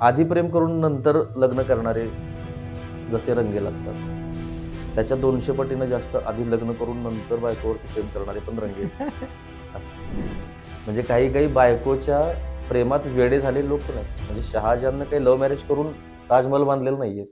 आधी प्रेम करून नंतर लग्न करणारे जसे रंगेल असतात, त्याच्या 200 पटीनं जास्त आधी लग्न करून नंतर बायकोवरती प्रेम करणारे पण रंगेल असतात. म्हणजे काही काही बायकोच्या प्रेमात वेडे झाले लोक पण आहेत. म्हणजे शहाजहाननं काही लव्ह मॅरेज करून ताजमहल बांधलेलं नाहीये.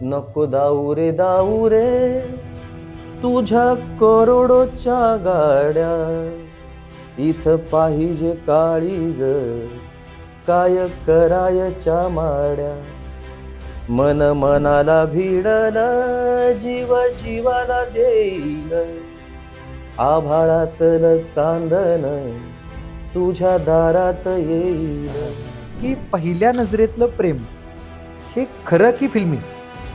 नको दाऊ रे तुझ्या करोडोच्या गाड्या, इथं पाहिजे काळीज काय करायच्या माड्या. मन मनाला भिडल जीव जीवाला देईल, आभाळातलं चांदण तुझ्या दारात येईल. की पहिल्या नजरेतलं प्रेम हे खरं की फिल्मी?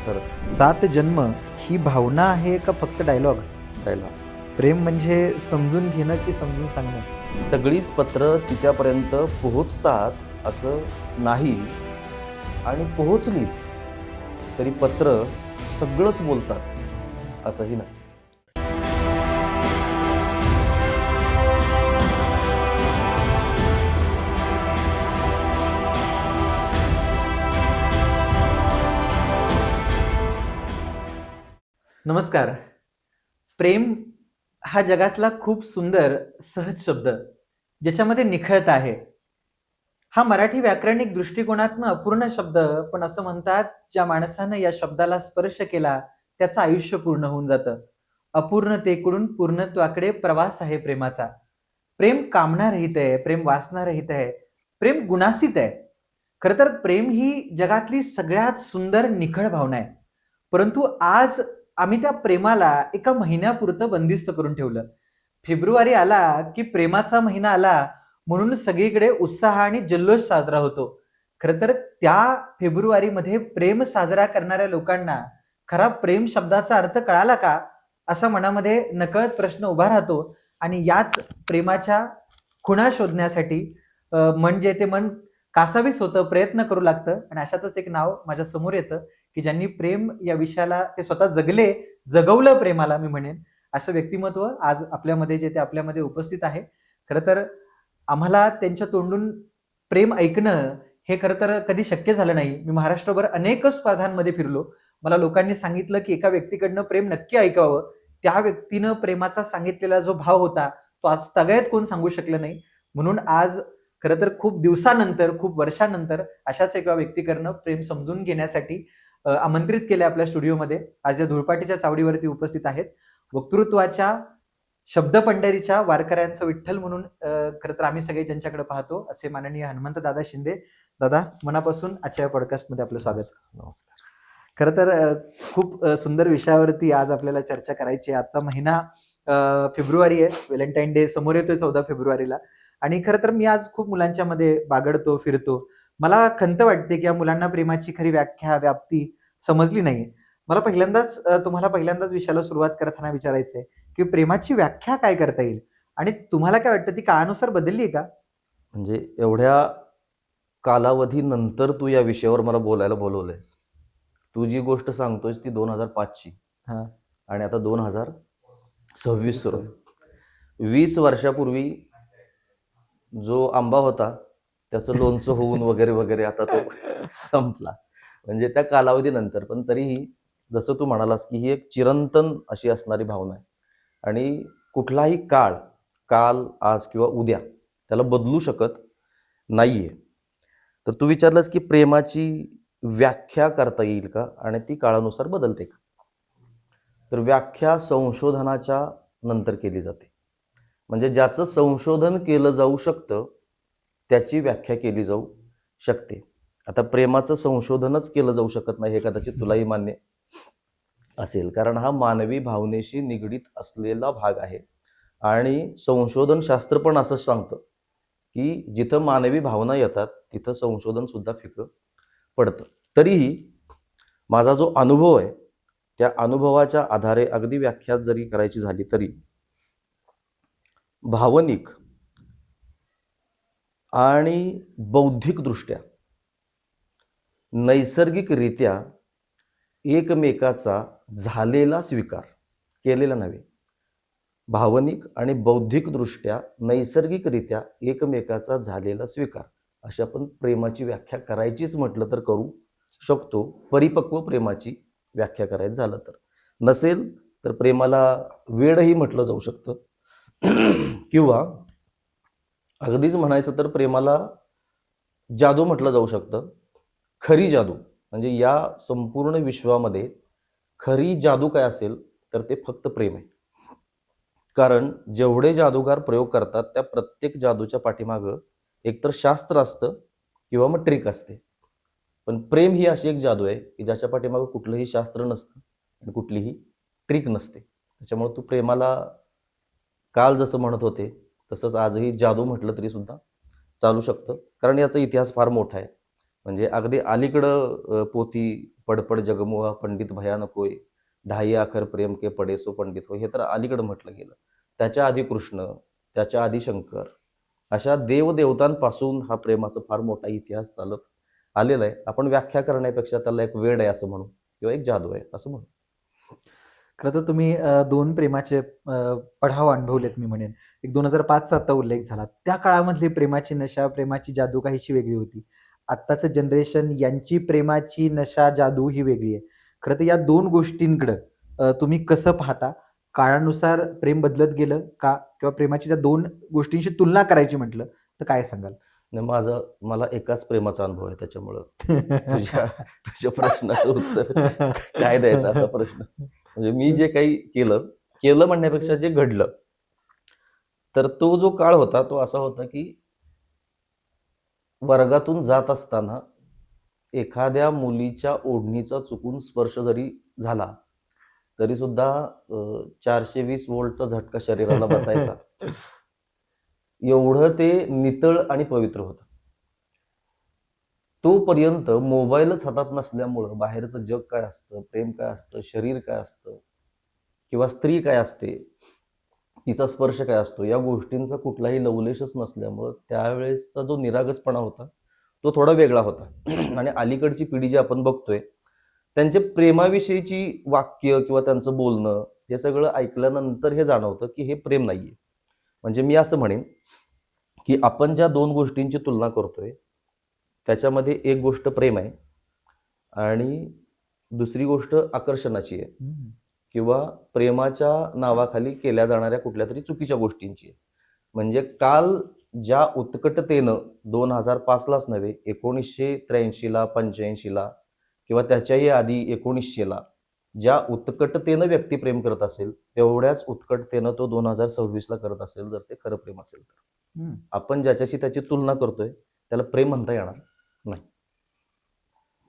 खरं 7 जन्म ही भावना आहे का फक्त डायलॉग? राहिला. प्रेम म्हणजे समजून घेणं की समजून सांगणं? सगळीच पत्र तिच्यापर्यंत पोहोचतात असं नाही, आणि पोहोचलीच तरी पत्र सगळंच बोलतात असंही नाही. नमस्कार. प्रेम हा जगातला खूप सुंदर सहज शब्द ज्याच्यामध्ये निखळता आहे. हा मराठी व्याकरणिक दृष्टिकोनातनं अपूर्ण शब्द, पण असं म्हणतात ज्या माणसानं या शब्दाला स्पर्श केला त्याचं आयुष्य पूर्ण होऊन जातं. अपूर्णतेकडून पूर्णत्वाकडे प्रवास आहे प्रेमाचा. प्रेम कामनारहित आहे, प्रेम वासनारहित आहे, प्रेम गुणासित आहे. खरं तर प्रेम ही जगातली सगळ्यात सुंदर निखळ भावना आहे. परंतु आज आम्ही त्या प्रेमाला एका महिन्यापुरतं बंदिस्त करून ठेवलं. फेब्रुवारी आला की प्रेमाचा महिना आला म्हणून सगळीकडे उत्साह आणि जल्लोष साजरा होतो. खरं तर त्या फेब्रुवारीमध्ये प्रेम साजरा करणाऱ्या लोकांना खरा प्रेम शब्दाचा अर्थ कळाला का, असा मनामध्ये नकळत प्रश्न उभा राहतो. आणि याच प्रेमाच्या खुणा शोधण्यासाठी मन जे ते मन कासावीस होतं, प्रयत्न करू लागतं. आणि अशातच एक नाव माझ्या समोर येतं की ज्यांनी प्रेम या विषयाला ते स्वतः जगवलं प्रेमाला मी म्हणेन, असं व्यक्तिमत्व आज आपल्यामध्ये जे ते आपल्यामध्ये उपस्थित आहे. खरं तर आम्हाला त्यांच्या तोंडून प्रेम ऐकणं हे खरं तर कधी शक्य झालं नाही. मी महाराष्ट्रभर अनेक स्पर्धांमध्ये फिरलो. मला लोकांनी सांगितलं की एका व्यक्तीकडनं प्रेम नक्की ऐकावं. त्या व्यक्तीनं प्रेमाचा सांगितलेला जो भाव होता तो आज सगळ्यात कोण सांगू शकलं नाही. म्हणून आज खरं तर खूप दिवसानंतर, खूप वर्षानंतर अशाच एका व्यक्तीकडनं प्रेम समजून घेण्यासाठी आमंत्रित केले आपल्या स्टुडिओमध्ये. आज या धुळपाटीच्या चावडीवरती उपस्थित आहेत वक्तृत्वाच्या शब्दपंढरीच्या वारकऱ्यांचं विठ्ठल म्हणून खरं तर आम्ही सगळे ज्यांच्याकडे पाहतो असे माननीय हनुमंत दादा शिंदे. दादा, मनापासून आजच्या पॉडकास्टमध्ये आपलं स्वागत. नमस्कार. खरं तर खूप सुंदर विषयावरती आज आपल्याला चर्चा करायची आहे. आजचा महिना फेब्रुवारी आहे, व्हॅलेंटाईन डे समोर येतोय 14 फेब्रुवारीला. आणि खरं तर मी आज खूप मुलांच्या मध्ये बागडतो, फिरतो. मला खंत वाटते की या मुलांना प्रेमाची खरी व्याख्या, व्याप्ती समजली नाही. मला तुम्हाला पहिल्यांदाच विषयाला सुरुवात करताना विचारायचंय की प्रेमाची व्याख्या काय करता येईल, आणि तुम्हाला काय वाटतं ती काळानुसार बदलली आहे का? म्हणजे एवढ्या कालावधीनंतर तू या विषयावर मला बोलायला बोलवलंयस. तू जी गोष्ट सांगतोयस ती 2005ची आणि आता 2026 सुरू आहे. 20 वर्षापूर्वी जो आंबा होता त्याचं लोणचं होऊन वगैरे वगैरे आता तो संपला. म्हणजे त्या कालावधीनंतर. पण तरीही जसं तू म्हणालास की ही एक चिरंतन अशी असणारी भावना आहे, आणि कुठलाही काल, आज किंवा उद्या त्याला बदलू शकत नाहीये. तर तू विचारलंस की प्रेमाची व्याख्या करता येईल का आणि ती काळानुसार बदलते का. तर व्याख्या संशोधनाच्या नंतर केली जाते. म्हणजे ज्याचं संशोधन केलं जाऊ शकतं त्याची व्याख्या केली जाऊ शकते. आता प्रेमाचं संशोधनच केलं जाऊ शकत नाही हे कदाचित तुलाही मान्य असेल, कारण हा मानवी भावनेशी निगडीत असलेला भाग आहे. आणि संशोधन शास्त्र पण असंच सांगतं की जिथं मानवी भावना येतात तिथं संशोधन सुद्धा फिकं पडतं. तरीही माझा जो अनुभव आहे त्या अनुभवाच्या आधारे अगदी व्याख्या जरी करायची झाली तरी भावनिक आणि बौद्धिकदृष्ट्या नैसर्गिकरित्या एकमेकाचा झालेला स्वीकार, केलेला नव्हे, भावनिक आणि बौद्धिकदृष्ट्या नैसर्गिकरित्या एकमेकाचा झालेला स्वीकार, अशी आपण प्रेमाची व्याख्या करायचीच म्हटलं तर करू शकतो. परिपक्व प्रेमाची व्याख्या करायचं झालं तर. नसेल तर प्रेमाला वेडही म्हटलं जाऊ शकतं किंवा अगदीच म्हणायचं तर प्रेमाला जादू म्हटलं जाऊ शकतं. खरी जादू म्हणजे या संपूर्ण विश्वामध्ये खरी जादू काय असेल तर ते फक्त प्रेम आहे. कारण जेवढे जादूगार प्रयोग करतात त्या प्रत्येक जादूच्या पाठीमागं एकतर शास्त्र असतं किंवा मग ट्रिक असते. पण प्रेम ही अशी एक जादू आहे की ज्याच्या पाठीमागं कुठलंही शास्त्र नसतं आणि कुठलीही ट्रिक नसते. त्याच्यामुळे तू प्रेमाला काल जसं म्हणत होते तसंच आजही जादू म्हटलं तरी सुद्धा चालू शकतं. कारण याचा इतिहास फार मोठा आहे. म्हणजे अगदी अलीकडं पोथी पडपड जगमुहा पंडित भयानक होय, ढाई आखर प्रेम के पडे सो पंडित होय, हे तर अलीकडं म्हटलं गेलं. त्याच्या आधी कृष्ण, त्याच्या आधी शंकर, अशा देवदेवतांपासून हा प्रेमाचा फार मोठा इतिहास चालत आलेला आहे. आपण व्याख्या करण्यापेक्षा त्याला एक वेड आहे असं म्हणू किंवा एक जादू आहे असं म्हणू. खरं तर तुम्ही दोन प्रेमाचे पढाव अनुभवलेत मी म्हणेन. एक 2005चा आता उल्लेख झाला. त्या काळामधली प्रेमाची नशा, प्रेमाची जादू काहीशी वेगळी होती. आत्ताचं जनरेशन यांची प्रेमाची नशा, जादू ही वेगळी आहे. खरं तर या दोन गोष्टींकडं तुम्ही कसं पाहता? काळानुसार प्रेम बदलत गेलं का? किंवा प्रेमाची त्या दोन गोष्टींशी तुलना करायची म्हटलं तर काय सांगाल? मला एकाच प्रेमाचा अनुभव आहे, त्याच्यामुळं तुझ्या प्रश्नाचं उत्तर काय द्यायचं असा प्रश्न. म्हणजे मी जे काही केलं म्हणण्यापेक्षा जे घडलं, तर तो जो काळ होता तो असा होता की वर्गातून जात असताना एखाद्या मुलीच्या ओढणीचा चुकून स्पर्श जरी झाला तरी सुद्धा 420 वोल्टचा झटका शरीराला बसायचा. एवढं ते नितळ आणि पवित्र होतं. तोपर्यंत मोबाईलच हातात नसल्यामुळं बाहेरचं जग काय असतं, प्रेम काय असतं, शरीर काय असतं किंवा स्त्री काय असते, तिचा स्पर्श काय असतो, या गोष्टींचा कुठलाही लवलेशच नसल्यामुळं त्यावेळेसचा जो निरागसपणा होता तो थोडा वेगळा होता. आणि अलीकडची पिढी जी आपण बघतोय त्यांचे प्रेमाविषयीची वाक्य किंवा त्यांचं बोलणं हे सगळं ऐकल्यानंतर हे जाणवतं की हे प्रेम नाहीये. म्हणजे मी असं म्हणेन की आपण ज्या दोन गोष्टींची तुलना करतोय त्याच्यामध्ये एक गोष्ट प्रेम आहे आणि दुसरी गोष्ट आकर्षणाची आहे किंवा प्रेमाच्या नावाखाली केल्या जाणाऱ्या कुठल्या तरी चुकीच्या गोष्टींची आहे. म्हणजे काल ज्या उत्कटतेनं 2005लाच नव्हे, 1983ला, 85ला किंवा त्याच्याही आधी 1900ला ज्या उत्कटतेनं व्यक्ती प्रेम करत असेल तेवढ्याच उत्कटतेनं तो 2026ला करत असेल, जर ते खरं प्रेम असेल तर. आपण ज्याच्याशी त्याची तुलना करतोय त्याला प्रेम म्हणता येणार नाही.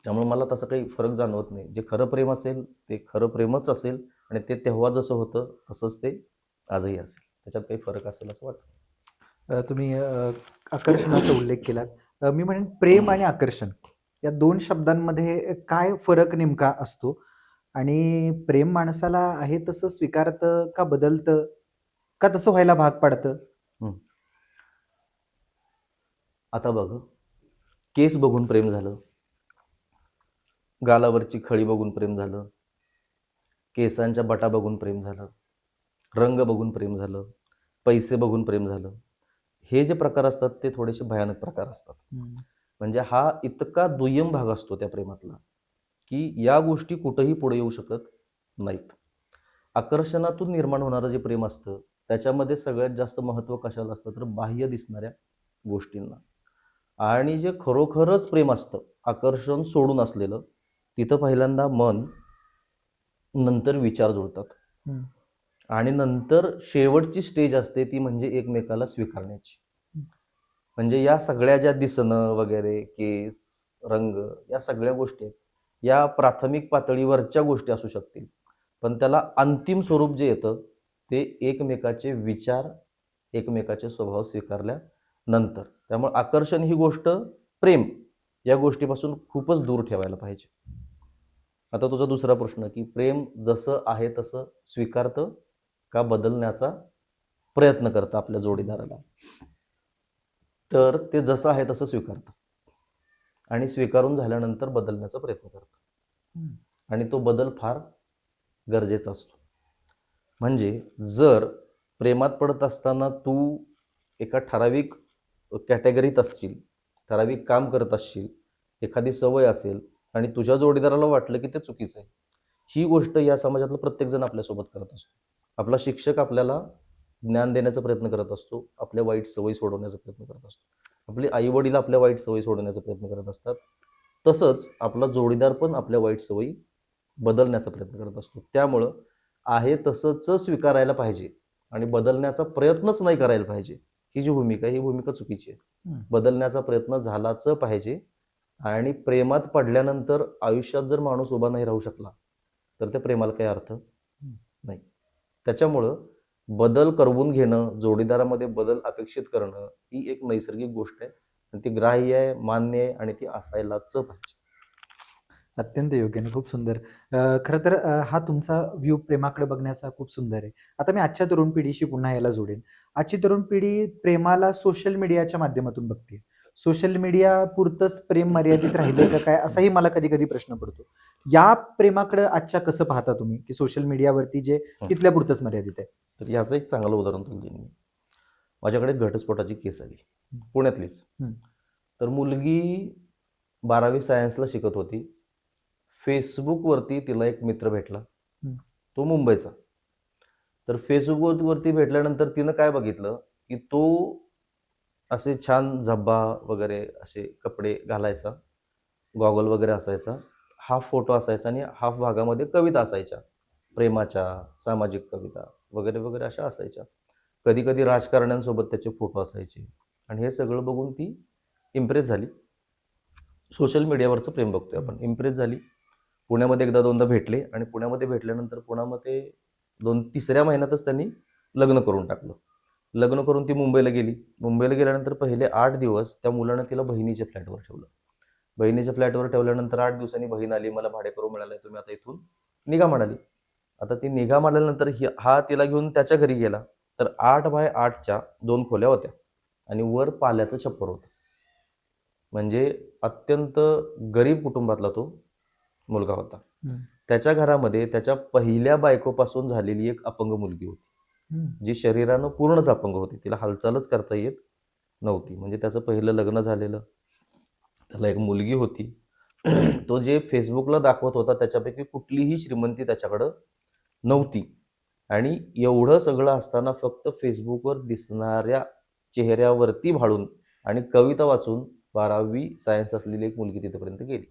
त्यामुळे मला तसं काही फरक जाणवत नाही. जे खरं प्रेम असेल ते खरं प्रेमच असेल आणि ते तेव्हा जसं होतं तसंच ते आजही असेल. त्याच्यात काही फरक असेल असं वाटतं. तुम्ही आकर्षणाचा उल्लेख केलात. मी म्हणेन प्रेम आणि आकर्षण या दोन शब्दांमध्ये काय फरक नेमका असतो आणि प्रेम माणसाला आहे तसं स्वीकारतं का बदलतं का तसं व्हायला भाग पाडतं? आता बघ, केस बघून प्रेम झालं, गालावरची खळी बघून प्रेम झालं, केसांच्या बटा बघून प्रेम झालं, रंग बघून प्रेम झालं, पैसे बघून प्रेम झालं. हे जे प्रकार असतात ते थोडेसे भयानक प्रकार असतात. म्हणजे हा इतका दुय्यम भाग असतो त्या प्रेमातला की या गोष्टी कुठेही पुढे येऊ शकत नाहीत. आकर्षणातून निर्माण होणारं जे प्रेम असतं त्याच्यामध्ये सगळ्यात जास्त महत्त्व कशाला असतं तर बाह्य दिसणाऱ्या गोष्टींना. आणि जे खरोखरच प्रेम असतं आकर्षण सोडून असलेलं, तिथं पहिल्यांदा मन, नंतर विचार जुळतात आणि नंतर शेवटची स्टेज असते ती म्हणजे एकमेकाला स्वीकारण्याची. म्हणजे या सगळ्या ज्या दिसणं वगैरे, केस, रंग, या सगळ्या गोष्टी या प्राथमिक पातळीवरच्या गोष्टी असू शकतील, पण त्याला अंतिम स्वरूप जे येतं ते एकमेकाचे विचार, एकमेकाचे स्वभाव स्वीकारल्यानंतर. त्यामुळे आकर्षण ही गोष्ट प्रेम या गोष्टीपासून खूपच दूर ठेवायला पाहिजे आता तुझा दुसरा प्रश्न की प्रेम जसं आहे तसं स्वीकारतं का बदलण्याचा प्रयत्न करतं आपल्या जोडीदाराला. तर ते जसं आहे तसं स्वीकारतं आणि स्वीकारून झाल्यानंतर बदलण्याचा प्रयत्न करतं. आणि तो बदल फार गरजेचा असतो. म्हणजे जर प्रेमात पडत असताना तू एका ठराविक कॅटेगरीत असशील, ठराविक काम करत असशील, एखादी सवय असेल आणि तुझ्या जोडीदाराला वाटलं की ते चुकीचं आहे, ही गोष्ट या समाजातला प्रत्येकजण आपल्यासोबत करत असतो. आपला शिक्षक आपल्याला ज्ञान देण्याचा प्रयत्न करत असतो, आपल्या वाईट सवयी सोडवण्याचा प्रयत्न करत असतो, आपले आईवडील आपल्या वाईट सवयी सोडवण्याचा प्रयत्न करत असतात. तसंच आपला जोडीदार पण आपल्या वाईट सवयी बदलण्याचा प्रयत्न करत असतो. त्यामुळं आहे तसंच स्वीकारायला पाहिजे आणि बदलण्याचा प्रयत्नच नाही करायला पाहिजे, ही जी भूमिका आहे ही भूमिका चुकीची आहे. बदलण्याचा प्रयत्न झालाच पाहिजे. आणि प्रेमात पडल्यानंतर आयुष्यात जर माणूस उभा नाही राहू शकला तर त्या प्रेमाला काही अर्थ नाही. त्याच्यामुळं बदल करवून घेणं, जोडीदारामध्ये बदल अपेक्षित करणं ही एक नैसर्गिक गोष्ट आहे आणि ती ग्राह्य आहे, मान्य आहे आणि ती असायलाच पाहिजे. अत्यंत योग्य आणि खूप सुंदर. खरं तर हा तुमचा व्ह्यू प्रेमाकडे बघण्याचा खूप सुंदर आहे. आता मी आजच्या तरुण पिढीशी पुन्हा याला जोडेन. आजची तरुण पिढी प्रेमाला सोशल मीडियाच्या माध्यमातून बघते. सोशल मीडिया पुरतंच प्रेम मर्यादित राहिलंय का काय, असाही मला कधी कधी प्रश्न पडतो. या प्रेमाकडे आजच्या कसं पाहता तुम्ही, की सोशल मीडियावरती जे तिथल्या पुरतंच मर्यादित आहे? तर याचं एक चांगलं उदाहरण तुला देईन मी. माझ्याकडे घटस्फोटाची केस आली, पुण्यातलीच. तर मुलगी 12वी सायन्सला शिकत होती. फेसबुकवरती तिला एक मित्र भेटला, तो मुंबईचा. तर फेसबुकवरती भेटल्यानंतर तिनं काय बघितलं की तो असे छान झब्बा वगैरे असे कपडे घालायचा, गॉगल वगैरे असायचा, हाफ फोटो असायचा आणि हाफ भागामध्ये कविता असायच्या, प्रेमाच्या, सामाजिक कविता वगैरे वगैरे अशा असायच्या. कधी कधी राजकारण्यांसोबत त्याचे फोटो असायचे. आणि हे सगळं बघून ती इम्प्रेस झाली. सोशल मीडियावरचं प्रेम बघतोय आपण. इम्प्रेस झाली. पुण्यामध्ये एकदा दोनदा भेटले आणि पुण्यामध्ये भेटल्यानंतर पुण्यामध्ये 3-3 महिन्यातच त्यांनी लग्न करून टाकलं. लग्न करून ती मुंबईला गेली. मुंबईला गेल्यानंतर पहिले 8 दिवस त्या मुलानं तिला बहिणीच्या फ्लॅटवर ठेवलं. बहिणीच्या फ्लॅटवर ठेवल्यानंतर 8 दिवसांनी बहीण आली, मला भाडेकरू मिळालंय, तुम्ही आता इथून निघा म्हणाली. आता ती निघा म्हणाल्यानंतर हा तिला घेऊन त्याच्या घरी गेला. तर 8x8च्या 2 खोल्या होत्या आणि वर पाल्याचं छप्पर होतं. म्हणजे अत्यंत गरीब कुटुंबातला तो मुलगा होता. त्याच्या घरामध्ये त्याच्या पहिल्या बायकोपासून झालेली एक अपंग मुलगी होती, जी शरीरानं पूर्णच अपंग होती, तिला हालचालच करता येत नव्हती. म्हणजे त्याचं पहिलं लग्न झालेलं, त्याला एक मुलगी होती. तो जे फेसबुकला दाखवत होता त्याच्यापैकी कुठलीही श्रीमंती त्याच्याकडं नव्हती. आणि एवढं सगळं असताना फक्त फेसबुकवर दिसणाऱ्या चेहऱ्यावरती भाळून आणि कविता वाचून 12वी सायन्स असलेली एक मुलगी तिथपर्यंत गेली.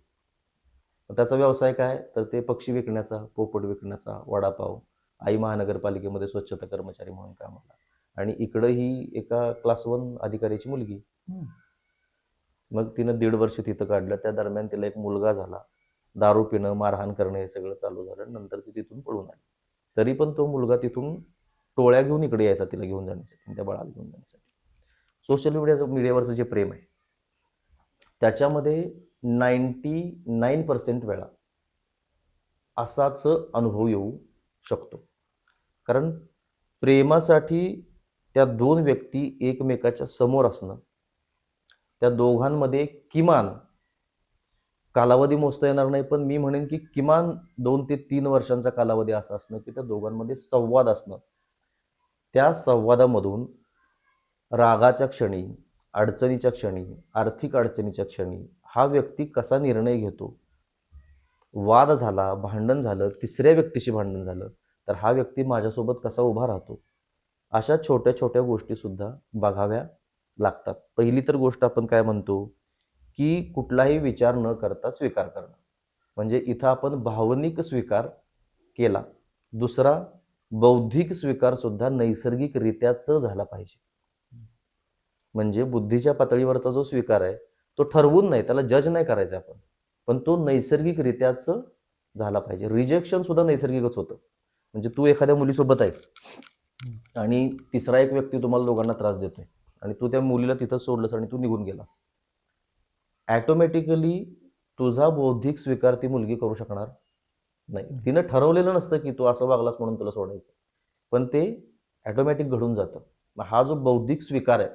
त्याचा व्यवसाय काय, तर ते पक्षी विकण्याचा, पोपट विकण्याचा, वडापाव, आई महानगरपालिकेमध्ये स्वच्छता कर्मचारी म्हणून कामाला. आणि इकडं ही एका क्लास 1 अधिकाऱ्याची मुलगी. मग तिनं 1.5 वर्ष तिथं काढलं. त्या दरम्यान तिला एक मुलगा झाला. दारू पिणं, मारहाण करणं हे सगळं चालू झालं. नंतर ती तिथून पळून आली. तरी पण तो मुलगा तिथून टोळ्या घेऊन इकडे यायचा तिला घेऊन जाण्यासाठी, त्या बाळाला घेऊन जाण्यासाठी. सोशल मीडियावरचं जे प्रेम आहे त्याच्यामध्ये 99% वेळा असाच अनुभव येऊ शकतो. कारण प्रेमासाठी त्या 2 व्यक्ती एकमेकाच्या समोर असणं, त्या दोघांमध्ये किमान कालावधी मोजता येणार नाही, पण मी म्हणेन की किमान 2 ते 3 वर्षांचा कालावधी असा असणं की त्या दोघांमध्ये संवाद असणं. त्या संवादामधून रागाच्या क्षणी, अडचणीच्या क्षणी, आर्थिक अडचणीच्या क्षणी हा व्यक्ती कसा निर्णय घेतो, वाद झाला, भांडण झालं, तिसऱ्या व्यक्तीशी भांडण झालं तर हा व्यक्ती माझ्यासोबत कसा उभा राहतो, अशा छोट्या छोट्या गोष्टीसुद्धा बघाव्या लागतात. पहिली तर गोष्ट आपण काय म्हणतो की कुठलाही विचार न करता स्वीकार करणं, म्हणजे इथं आपण भावनिक स्वीकार केला. दुसरा, बौद्धिक स्वीकार सुद्धा नैसर्गिकरित्याच झाला पाहिजे. म्हणजे बुद्धीच्या पातळीवरचा जो स्वीकार आहे तो ठरवून नाही, त्याला जज नाही करायचा आपण, पण तो नैसर्गिकरित्याच झाला पाहिजे. रिजेक्शन सुद्धा नैसर्गिकच होतं. म्हणजे तू एखाद्या मुलीसोबत आहेस आणि तिसरा एक व्यक्ती तुम्हाला दोघांना त्रास देतोय आणि तू त्या मुलीला तिथं सोडलंस आणि तू निघून गेलास, ॲटोमॅटिकली तुझा बौद्धिक स्वीकार ती मुलगी करू शकणार नाही, तिनं ठरवलेलं नसतं की तू असं वागलास म्हणून तुला सोडायचं, पण ते ऑटोमॅटिक घडून जातं. हा जो बौद्धिक स्वीकार आहे,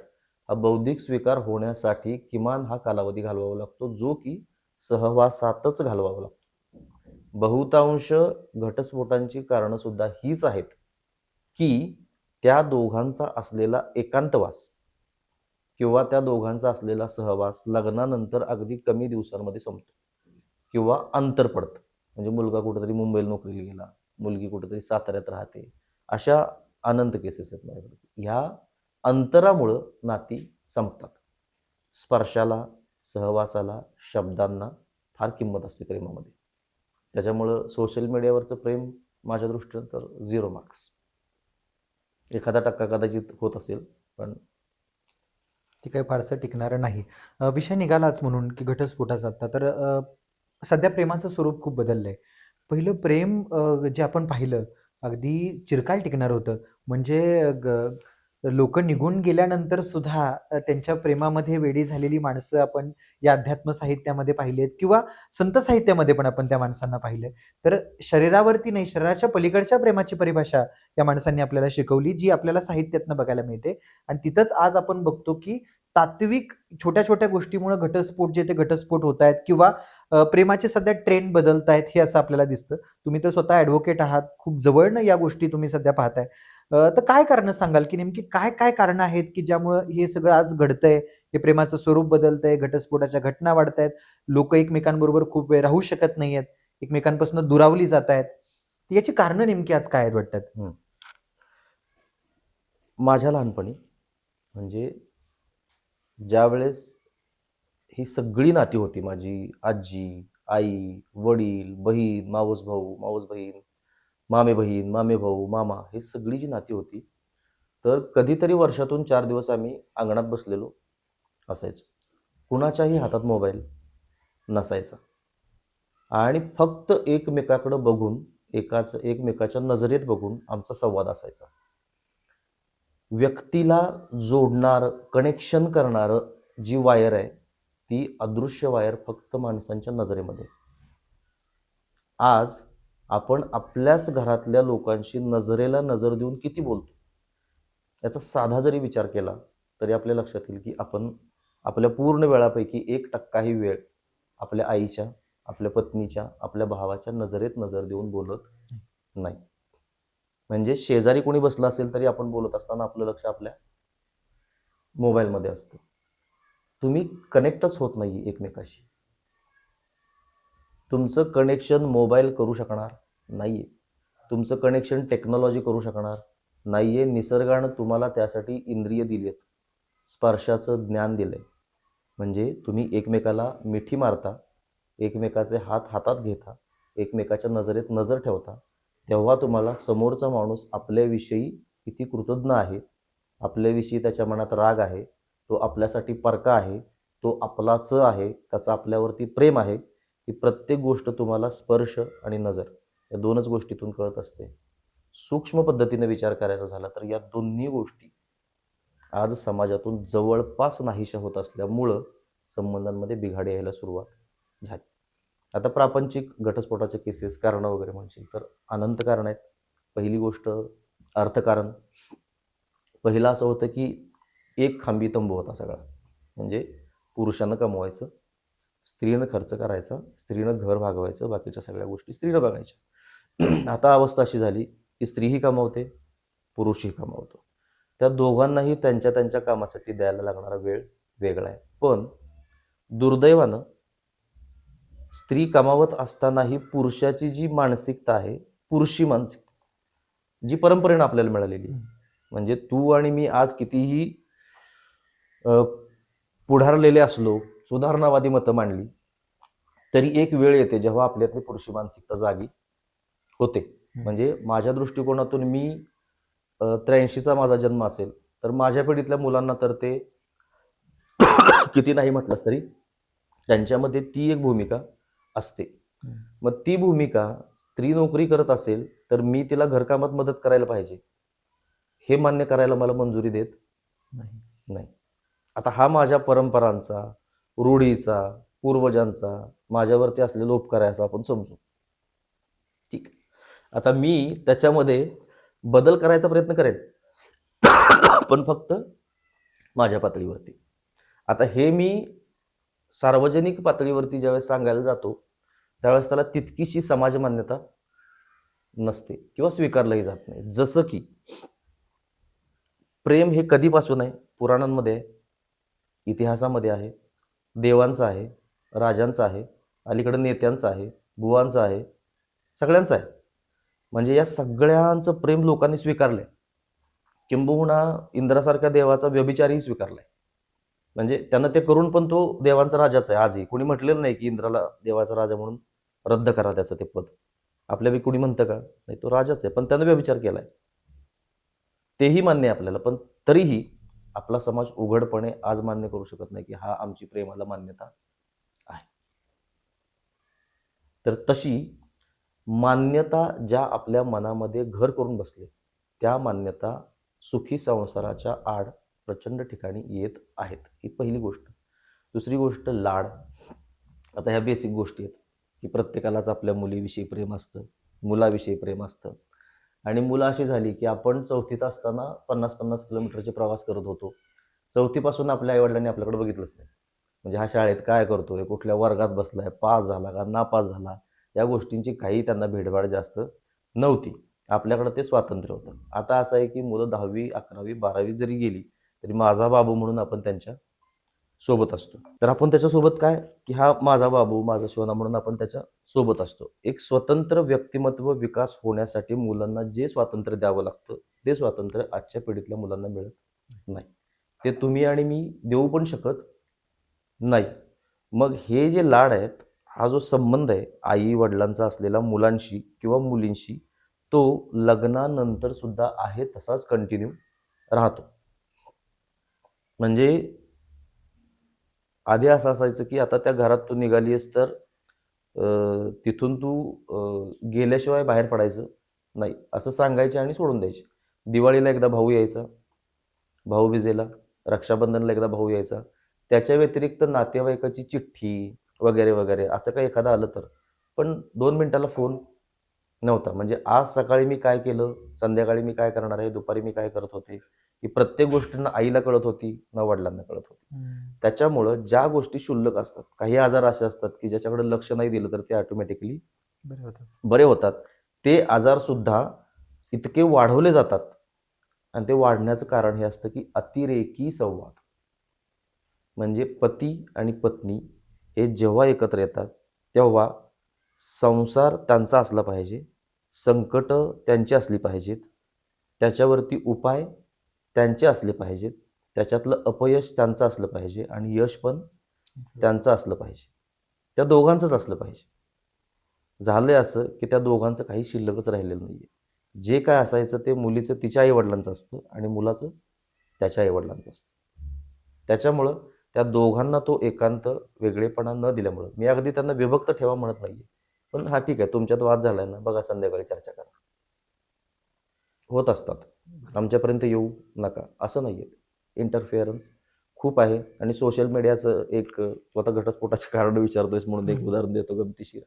हा बौद्धिक स्वीकार होण्यासाठी किमान हा कालावधी घालवावा लागतो, जो की सहवासातच घालवावा लागतो. बहुतांश घटस्फोटांची कारणं सुद्धा हीच आहेत की त्या दोघांचा असलेला एकांतवास किंवा त्या दोघांचा असलेला सहवास लग्नानंतर अगदी कमी दिवसांमध्ये संपतो किंवा अंतर पडतं. म्हणजे मुलगा कुठेतरी मुंबईला नोकरीला गेला, मुलगी कुठेतरी साताऱ्यात राहते, अशा अनंत केसेस आहेत माझ्याकडे. ह्या अंतरामुळं नाती संपतात. स्पर्शाला, सहवासाला, शब्दांना फार किंमत असते प्रेमामध्ये. त्याच्यामुळं सोशल मीडियावरचं प्रेम माझ्या दृष्टीनं तर 0 मार्क्स. 1% कदाचित होत असेल, पण ते काही फारसं टिकणारं नाही. विषय निघालाच म्हणून की घटस्फोटाचा आता तर सध्या प्रेमाचं स्वरूप खूप बदललंय. पहिलं प्रेम जे आपण पाहिलं अगदी चिरकाल टिकणार होतं. म्हणजे लोक निघून गेल्यानंतर सुद्धा त्यांच्या प्रेमामध्ये वेडी झालेली माणसं आपण या अध्यात्म साहित्यामध्ये पाहिलेत किंवा संत साहित्यामध्ये पण आपण त्या माणसांना पाहिले. तर शरीरावरती नाही, शरीराच्या पलीकडच्या प्रेमाची परिभाषा या माणसांनी आपल्याला शिकवली, जी आपल्याला साहित्यातनं बघायला मिळते. आणि तिथंच आज आपण बघतो की तात्विक छोट्या छोट्या गोष्टीमुळे घटस्फोट जे ते घटस्फोट होत आहेत किंवा प्रेमाचे सध्या ट्रेंड बदलत आहेत हे असं आपल्याला दिसतं. तुम्ही तर स्वतः ॲडव्होकेट आहात, खूप जवळनं या गोष्टी तुम्ही सध्या पाहताय. तर काय कारणं सांगाल की नेमकी काय काय कारणं आहेत की ज्यामुळं हे सगळं आज घडतंय, हे प्रेमाचं स्वरूप बदलतंय, घटस्फोटाच्या घटना वाढतायत, लोक एकमेकांबरोबर खूप वेळ राहू शकत नाहीयेत, एकमेकांपासून दुरावली जात आहेत. याची कारणं नेमकी आज काय आहेत वाटतात? माझ्या लहानपणी म्हणजे ज्या वेळेस ही सगळी नाती होती, माझी आजी, आई, वडील, बहीण, मावस भाऊ, मावस बहीण, मामे बहीण, मामे भाऊ, मामा, ही सगळी जी नाती होती, तर कधीतरी वर्षातून 4 दिवस आम्ही अंगणात बसलेलो असायचो. कुणाच्याही हातात मोबाईल नसायचा आणि फक्त एकमेकाकडं बघून, एकमेकाच्या नजरेत बघून आमचा संवाद असायचा. व्यक्तीला जोडणारं, कनेक्शन करणारं जी वायर आहे, ती अदृश्य वायर फक्त माणसांच्या नजरेमध्ये. आज आपण आपल्याच घरातल्या लोकांशी नजरेला नजर देऊन किती बोलतो, याचा साधा जरी विचार केला तरी आपल्या लक्षात येईल की आपण आपल्या पूर्ण वेळापैकी 1% ही वेळ आपल्या आईच्या, आपल्या पत्नीच्या, आपल्या भावाच्या नजरेत नजर देऊन बोलत नाही. म्हणजे शेजारी कोणी बसलं असेल तरी आपण बोलत असताना आपलं लक्ष आपल्या मोबाईलमध्ये असतं. तुम्ही कनेक्टच होत नाही एकमेकाशी. तुमचं कनेक्शन मोबाईल करू शकणार नाहीये, तुमचं कनेक्शन टेक्नॉलॉजी करू शकणार नाहीये. निसर्गानं तुम्हाला त्यासाठी इंद्रिय दिलेत, स्पर्शाचं ज्ञान दिलंय. म्हणजे तुम्ही एकमेकाला मिठी मारता, एकमेकाचे हात हातात घेता, एकमेकाच्या नजरेत नजर ठेवता, तेव्हा तुम्हाला समोरचा माणूस आपल्याविषयी किती कृतज्ञ आहे, आपल्याविषयी त्याच्या मनात राग आहे, तो आपल्यासाठी परका आहे, तो आपलाच आहे, त्याचं आपल्यावरती प्रेम आहे, ही प्रत्येक गोष्ट तुम्हाला स्पर्श आणि नजर या 2च गोष्टीतून कळत असते. सूक्ष्म पद्धतीने विचार करायचा झाला तर या दोन्ही गोष्टी आज समाजातून जवळपास नाहीशा होत असल्यामुळं संबंधांमध्ये बिघाडी यायला सुरुवात झाली. आता प्रापंचिक घटस्फोटाचे केसेस कारणं वगैरे म्हणशील तर अनंत कारण आहेत. पहिली गोष्ट अर्थकारण. पहिलं असं होतं की एक खांबी तंबू होता सगळा. म्हणजे पुरुषानं कमवायचं, स्त्रीनं खर्च करायचा, स्त्रीनं घर भागवायचं, बाकीच्या सगळ्या गोष्टी स्त्रीनं बघायच्या. आता अवस्था अशी झाली की स्त्रीही कमावते, पुरुषही कमावतो. त्या दोघांनाही त्यांच्या त्यांच्या कामासाठी द्यायला लागणारा वेळ वेगळा आहे. पण दुर्दैवानं स्त्री कमावत असतानाही पुरुषाची जी मानसिकता आहे, पुरुषी मानसिकता, जी परंपरेनं आपल्याला मिळालेली, म्हणजे तू आणि मी आज कितीही पुढारलेले असलो, सुधारणावादी मतं मांडली, तरी एक वेळ येते जेव्हा आपल्यातली पुरुषी मानसिकता जागी होते. म्हणजे माझ्या दृष्टिकोनातून मी 83चा माझा जन्म असेल तर माझ्या पिढीतल्या मुलांना तर ते किती नाही म्हटलंस तरी त्यांच्यामध्ये ती एक भूमिका असते. मग ती भूमिका स्त्री नोकरी करत असेल तर मी तिला घरकामात मदत करायला पाहिजे, हे मान्य करायला मला मंजुरी देत नाही. आता हा माझ्या परंपरांचा, रूढीचा, पूर्वजांचा माझ्यावरती असलेला उपकार आहे असं आपण समजू. आता मी त्याच्यामध्ये बदल करायचा प्रयत्न करेन, पण फक्त माझ्या पातळीवरती. आता हे मी सार्वजनिक पातळीवरती ज्यावेळेस सांगायला जातो त्यावेळेस त्याला तितकीशी समाज मान्यता नसते किंवा स्वीकारलंही जात नाही. जसं की प्रेम हे कधीपासून आहे? पुराणांमध्ये आहे, इतिहासामध्ये आहे, देवांचं आहे, राजांचं आहे, अलीकडे नेत्यांचं आहे, बुवांचं आहे, सगळ्यांचं आहे. म्हणजे या सगळ्यांचं प्रेम लोकांनी स्वीकारलंय. किंबहुना इंद्रासारख्या देवाचा व्यभिचारही स्वीकारलाय. म्हणजे त्यानं ते करून पण तो देवांचा राजाच आहे. आजही कोणी म्हटलेलं नाही की इंद्राला देवाचा राजा म्हणून रद्द करा त्याचं ते पद. आपल्यापैकी कोणी म्हणतं का? नाही, तो राजाच आहे, पण त्यानं व्यभिचार केलाय, तेही मान्य आहे आपल्याला. पण तरीही आपला समाज उघडपणे आज मान्य करू शकत नाही की हा आमची प्रेमाला मान्यता आहे. तर तशी मान्यता ज्या आपल्या मनामध्ये घर करून बसले, त्या मान्यता सुखी संसाराच्या आड प्रचंड ठिकाणी येत आहेत. ही पहिली गोष्ट. दुसरी गोष्ट लाड. आता ह्या बेसिक गोष्टी आहेत की प्रत्येकालाच आपल्या मुलीविषयी प्रेम असतं, मुलाविषयी प्रेम असतं. आणि मुलं अशी झाली की आपण चौथीत असताना 50-50 किलोमीटरचे प्रवास करत होतो. चौथीपासून आपल्या आईवडिलांनी आपल्याकडे बघितलंच नाही. म्हणजे हा शाळेत काय करतोय, कुठल्या वर्गात बसलाय, पास झाला का नापास झाला, या गोष्टींची काही त्यांना भेडभाड जास्त नव्हती. आपल्याकडे ते स्वातंत्र्य होतं. आता असं आहे की मुलं 10वी, 11वी, 12वी जरी गेली तरी माझा बाबू म्हणून आपण त्यांच्या सोबत असतो. तर आपण त्याच्यासोबत काय की हा माझा बाबू, माझा सोना म्हणून आपण त्याच्या सोबत असतो. एक स्वतंत्र व्यक्तिमत्व विकास होण्यासाठी मुलांना जे स्वातंत्र्य द्यावं लागतं ते स्वातंत्र्य आजच्या पिढीतल्या मुलांना मिळत नाही. ते तुम्ही आणि मी देऊ पण शकत नाही. मग हे जे लाड आहेत, हा जो संबंध आहे आई वडिलांचा असलेला मुलांशी किंवा मुलींशी, तो लग्नानंतर सुद्धा आहे तसाच कंटिन्यू राहतो. म्हणजे आधी असं असायचं की आता त्या घरात तू निघालीस तर तिथून तू गेल्याशिवाय बाहेर पडायचं नाही असं सांगायचे आणि सोडून द्यायचे. दिवाळीला एकदा भाऊ यायचा, भाऊबीजेला, रक्षाबंधनला एकदा भाऊ यायचा. त्याच्या व्यतिरिक्त नातेवाईकाची चिठ्ठी वगैरे वगैरे असं काही एखादं आलं तर, पण 2 मिनिटाला फोन नव्हता. म्हणजे आज सकाळी मी काय केलं, संध्याकाळी मी काय करणार आहे, दुपारी मी काय करत होते, ही प्रत्येक गोष्ट ना आईला कळत होती ना वडिलांना कळत होती. त्याच्यामुळं ज्या गोष्टी क्षुल्लक असतात, काही आजार असे असतात की ज्याच्याकडे लक्ष नाही दिलं तर ते ऑटोमॅटिकली बरे होतात. ते आजार सुद्धा इतके वाढवले जातात आणि ते वाढण्याचं कारण हे असतं की अतिरेकी संवाद. म्हणजे पती आणि पत्नी हे जेव्हा एकत्र येतात तेव्हा संसार त्यांचा असला पाहिजे, संकट त्यांची असली पाहिजेत, त्याच्यावरती उपाय त्यांचे असले पाहिजेत, त्याच्यातलं अपयश त्यांचं असलं पाहिजे आणि यश पण त्यांचं असलं पाहिजे. त्या दोघांचंच असलं पाहिजे. झालंय असं की त्या दोघांचं काही शिल्लकच राहिलेलं नाहीये. जे काय असायचं ते मुलीचं तिच्या आईवडिलांचं असतं आणि मुलाचं त्याच्या आईवडिलांचं असतं. त्याच्यामुळं त्या दोघांना तो एकांत वेगळेपणा न दिल्यामुळं, मी अगदी त्यांना विभक्त ठेवा म्हणत नाहीये, पण हा ठीक आहे, तुमच्यात वाद झालाय ना, बघा संध्याकाळी चर्चा करा. होत असतात, आमच्यापर्यंत येऊ नका असं नाहीये. इंटरफिअरन्स खूप आहे आणि सोशल मीडियाचं एक, तू आता घटस्फोटाचं कारण विचारतोयस म्हणून एक उदाहरण देतो गमतीशीर.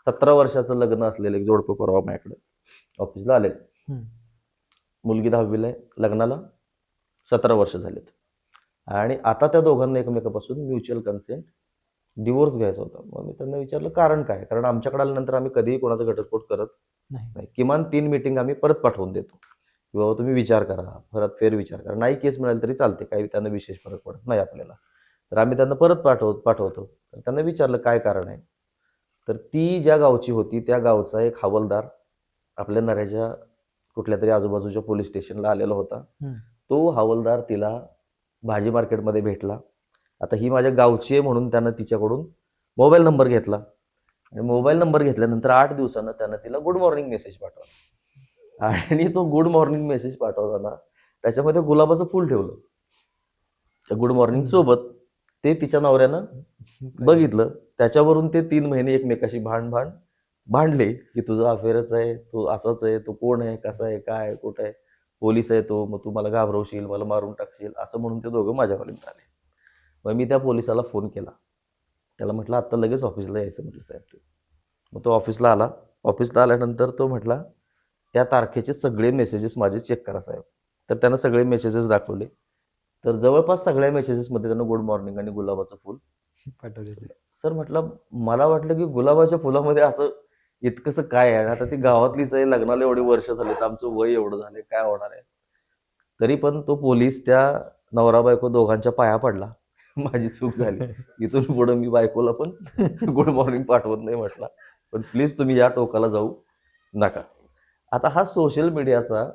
17 वर्षाचं लग्न असलेलं एक जोडपं परवा माझ्याकडे ऑफिसला आले. मुलगी 10वीला आहे, लग्नाला 17 वर्ष झालेत आणि आता त्या दोघांना एकमेकापासून म्युच्युअल कन्सेंट डिवोर्स घ्यायचा होता. मग मी त्यांना विचारलं कारण काय, कारण आमच्याकडे आल्यानंतर आम्ही कधीही कोणाचा घटस्फोट करत नाही. किमान 3 मीटिंग आम्ही परत पाठवून देतो की बाबा तुम्ही विचार करा, परत फेरविचार करा, नाही केस मिळाली तरी चालते, काही त्यांना विशेष फरक पडत नाही आपल्याला. तर आम्ही त्यांना परत पाठवतो. तर त्यांना विचारलं काय कारण आहे. तर ती ज्या गावची होती त्या गावचा एक हवालदार आपल्या नऱ्याच्या कुठल्या तरी आजूबाजूच्या पोलीस स्टेशनला आलेला होता. तो हवालदार तिला भाजी मार्केटमध्ये भेटला. आता ही माझ्या गावची आहे म्हणून त्यानं तिच्याकडून मोबाईल नंबर घेतला आणि मोबाईल नंबर घेतल्यानंतर 8 दिवसानं त्यानं तिला गुड मॉर्निंग मेसेज पाठवला आणि तो गुड मॉर्निंग मेसेज पाठवताना त्याच्यामध्ये गुलाबाचं फूल ठेवलं. त्या गुड मॉर्निंग सोबत ते तिच्या नवऱ्यानं बघितलं. त्याच्यावरून ते 3 महिने एकमेकाशी भांडले की तुझं अफेअरच आहे, तू असाच आहे, तू कोण आहे, कसा आहे, काय कुठं आहे, पोलीस आहे तो, मग तू मला घाबरवशील, मला मारून टाकशील, असं म्हणून ते दोघं माझ्यापर्यंत आले. मग मी त्या पोलिसाला फोन केला. त्याला म्हटलं आत्ता लगेच ऑफिसला यायचं म्हटलं साहेब ते. मग तो ऑफिसला आला. ऑफिसला आल्यानंतर तो म्हटला त्या तारखेचे सगळे मेसेजेस माझे चेक करा साहेब. तर त्यांना सगळे मेसेजेस दाखवले. तर जवळपास सगळ्या मेसेजेसमध्ये त्यांना गुड मॉर्निंग आणि गुलाबाचं फुल पाठवलेले. सर म्हटलं, मला वाटलं की गुलाबाच्या फुलामध्ये असं इतकंसं काय आहे, आता ती गावातलीच आहे, लग्नाला एवढी वर्ष झाली, तर आमचं वय एवढं झालंय, काय होणार आहे. तरी पण तो पोलीस त्या नवरा बायको दोघांच्या पाया पडला. माझी चूक झाली, इथून पुढे मी बायकोला पण गुड मॉर्निंग पाठवत नाही म्हटला, पण प्लीज तुम्ही या टोकाला जाऊ नका. आता हा सोशल मीडियाचा,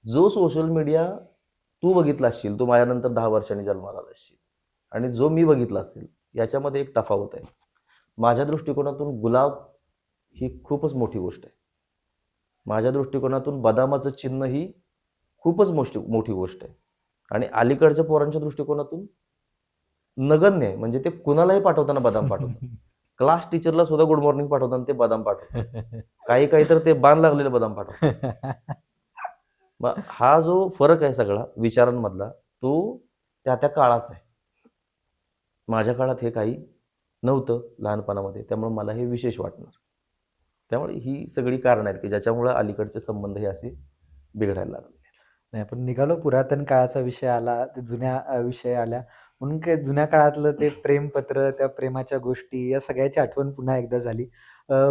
जो सोशल मीडिया तू बघितला असशील, तू माझ्यानंतर 10 वर्षांनी जन्माला आला असशील, आणि जो मी बघितला असेल, याच्यामध्ये एक तफावत आहे. माझ्या दृष्टिकोनातून गुलाब ही खूपच मोठी गोष्ट आहे. माझ्या दृष्टिकोनातून बदामाचं चिन्ह ही खूपच मोठी गोष्ट आहे. आणि अलीकडच्या पोरांच्या दृष्टिकोनातून नगण्य आहे. म्हणजे ते कुणालाही पाठवताना बदाम पाठवतात. क्लास टीचरला सुद्धा गुड मॉर्निंग पाठवताना ते बदाम पाठवतात. काही तर ते बाण लागलेले बदाम पाठवतात. मग हा जो फरक आहे सगळा विचारांमधला, तो त्या काळाचा आहे. माझ्या काळात हे काही नव्हतं लहानपणामध्ये, त्यामुळे मला हे विशेष वाटणार. त्यामुळे ही सगळी कारणं आहेत की ज्याच्यामुळे अलीकडचे संबंध हे असे बिघडायला लागले. नाही, आपण निघालो पुरातन काळाचा विषय आला, ते जुन्या विषय आल्या, म्हणून काय जुन्या काळातलं ते प्रेमपत्र, त्या प्रेमाच्या गोष्टी, या सगळ्याची आठवण पुन्हा एकदा झाली.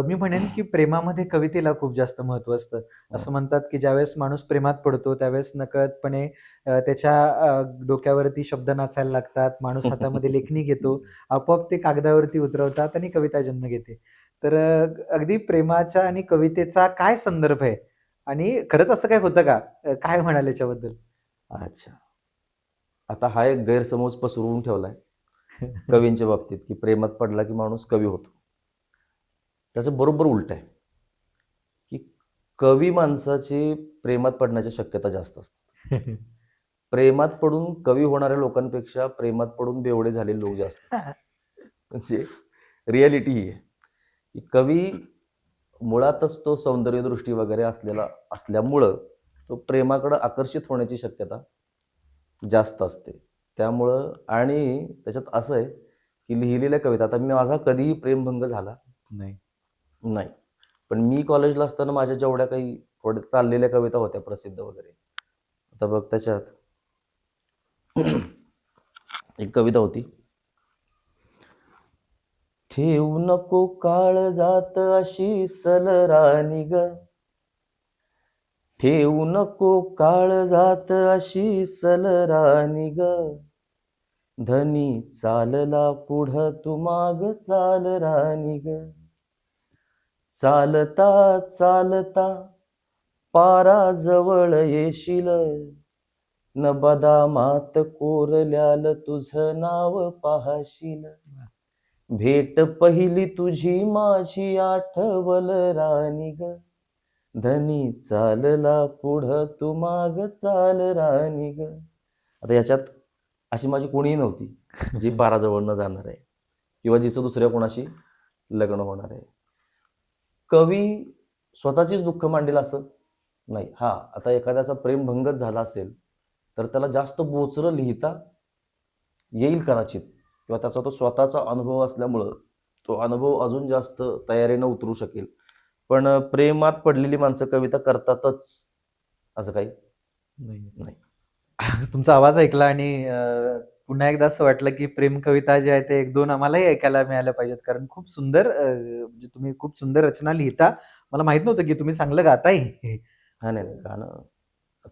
मी म्हणेन की प्रेमामध्ये कवितेला खूप जास्त महत्त्व असतं. असं म्हणतात की ज्यावेळेस माणूस प्रेमात पडतो त्यावेळेस नकळतपणे त्याच्या डोक्यावरती शब्द नाचायला लागतात, माणूस हातामध्ये लेखणी घेतो, आपोआप ते कागदावरती उतरवतात आणि कविता जन्म घेते. तर अगदी प्रेमाच्या आणि कवितेचा काय संदर्भ आहे आणि खरंच असं काय होतं का? काय म्हणाल याच्याबद्दल? अच्छा, आता हा एक गैरसमज पसरवून ठेवलाय कवींच्या बाबतीत की प्रेमात पडला की माणूस कवी होतो. त्याचं बरोबर उलट आहे की कवी माणसाची प्रेमात पडण्याची शक्यता जास्त असते. प्रेमात पडून कवी होणाऱ्या लोकांपेक्षा प्रेमात पडून बेवडे झालेले लोक जास्त. म्हणजे रियालिटी ही आहे की कवी मुळातच तो सौंदर्यदृष्टी वगैरे असल्यामुळं तो प्रेमाकडे आकर्षित होण्याची शक्यता जास्त असते. त्यामुळं आणि त्याच्यात असं आहे की लिहिलेल्या कविता, आता माझा कधीही प्रेमभंग झाला नाही, पण मी कॉलेजला असताना माझ्या जेवढ्या काही थोड्या चाललेल्या कविता होत्या प्रसिद्ध वगैरे, आता बघ त्याच्यात एक कविता होती, ठेवू नको काळजात अशी सलराणी ग, ठेवू नको काळजात अशी सलराणी ग, धनी चालला पुढं तू माग चाल राणी ग, चालता चालता पाराजवळ येशील, न बदामात कोरल्याल तुझं नाव पाहशील, भेट पहिली तुझी माझी आठवल राणी ग, धनी चालला पुढं तू माग चाल राणी ग. आता याच्यात अशी माझी कोणीही नव्हती जी पाराजवळ न जाणार आहे किंवा जिचं दुसऱ्या कोणाशी लग्न होणार आहे. कवी स्वतःचीच दुःख मांडेल असं नाही. हा, आता एखाद्याचा प्रेमभंगच झाला असेल तर त्याला जास्त बोचरं लिहिता येईल कदाचित, किंवा त्याचा तो स्वतःचा अनुभव असल्यामुळं तो अनुभव अजून जास्त तयारीनं उतरू शकेल. पण प्रेमात पडलेली माणसं कविता करतातच असं काही नाही. तुमचा आवाज ऐकला आणि पुन्हा एकदा असं वाटलं की प्रेम कविता जे आहे ते 1-2 आम्हालाही ऐकायला मिळाल्या पाहिजेत, कारण खूप सुंदर म्हणजे तुम्ही खूप सुंदर रचना लिहिता. मला माहित नव्हतं की तुम्ही चांगलं गाताही. हा, नाही, गाणं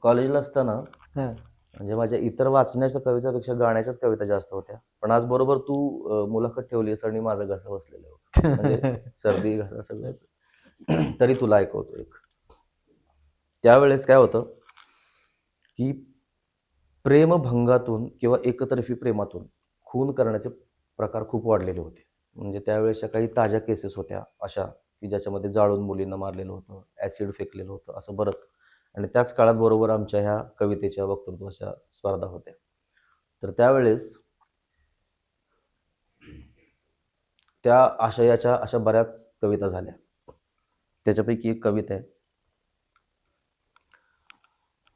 कॉलेजला असताना म्हणजे माझ्या इतर वाचण्याच्या कवितापेक्षा गाण्याच्याच कविता जास्त होत्या. पण आज बरोबर तू मुलाखत ठेवलीस आणि माझा घसा बसलेला होता, म्हणजे सर्दी घसा सगळ्याच. तरी तुला ऐकवतो एक. त्यावेळेस काय होतं की प्रेमभंगातून किंवा एकतर्फी प्रेमातून खून करण्याचे प्रकार खूप वाढलेले होते. म्हणजे त्यावेळेसच्या काही ताज्या केसेस होत्या अशा की ज्याच्यामध्ये जाळून मुलींना मारलेलं होतं, ॲसिड फेकलेलं होतं, असं बरंच. आणि त्याच काळात बरोबर आमच्या ह्या कवितेच्या वक्तृत्वाच्या स्पर्धा होत्या. तर त्यावेळेस त्या आशयाच्या अशा बऱ्याच कविता झाल्या. त्याच्यापैकी एक कविता आहे,